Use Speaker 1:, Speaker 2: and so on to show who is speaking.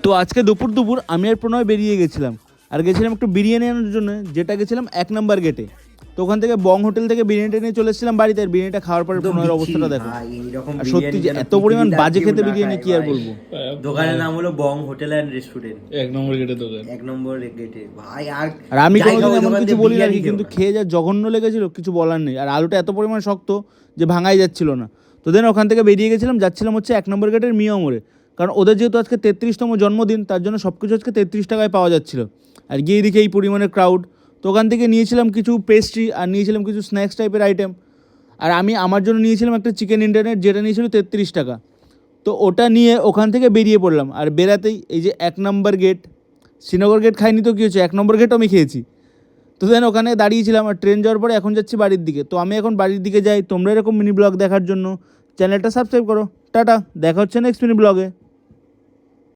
Speaker 1: তো আজকে দুপুর আমি আর প্রণয় বেরিয়ে গেছিলাম, আর গেছিলাম একটু বিরিয়ানি আনার জন্য, যেটা গেছিলাম 1 নম্বর গেটে। তো ওখান থেকে বং হোটেল থেকে বিরিয়ানিটা নিয়ে চলে এসেছিলাম বাড়িতে। আর বিরিয়ানিটা খাওয়ার পরে প্রণয়ের অবস্থাটা দেখো, আর সত্যি যে এত পরিমাণ বাজে খেতে বিরিয়ানি কি আর বলবো।
Speaker 2: দোকানের নাম হলো বং হোটেল অ্যান্ড রেস্টুরেন্ট,
Speaker 3: 1 নম্বর গেটে দোকান।
Speaker 2: 1 নম্বর গেটে ভাই।
Speaker 1: আর আমি কোনোদিন এমন কিছু বলি না, কিন্তু খেয়ে যা জঘন্য লেগেছিল কিছু বলার নেই। আর আলুটা এত পরিমাণ শক্ত যে ভাঙাই যাচ্ছিল না। তো দেন ওখান থেকে বেরিয়ে গেছিলাম, যাচ্ছিলাম হচ্ছে 1 নম্বর গেটের মিয়া মোড়ে, কারণ ওদের যেহেতু আজকে 33তম জন্মদিন, তার জন্য সব কিছু আজকে 33 টাকায় পাওয়া যাচ্ছিল। আর গিয়ে দেখে এই পরিমাণের ক্রাউড। তো ওখান থেকে নিয়েছিলাম কিছু পেস্ট্রি আর নিয়েছিলাম কিছু স্ন্যাক্স টাইপের আইটেম। আর আমি আমার জন্য নিয়েছিলাম একটা চিকেন ইন্টারনেট, যেটা নিয়েছিল 33 টাকা। তো ওটা নিয়ে ওখান থেকে বেরিয়ে পড়লাম। আর বেরাতেই এই যে 1 নম্বর গেট, শ্রীনগর গেট খাইনি তো কী হচ্ছে, 1 নম্বর গেটও আমি খেয়েছি। তো দেন ওখানে দাঁড়িয়েছিলাম, আর ট্রেন যাওয়ার পরে এখন যাচ্ছি বাড়ির দিকে। তো আমি এখন বাড়ির দিকে যাই। তোমরা এরকম মিনি ব্লগ দেখার জন্য চ্যানেলটা সাবস্ক্রাইব করো। টাটা, দেখা হচ্ছে নেক্সট মিনি ব্লগে।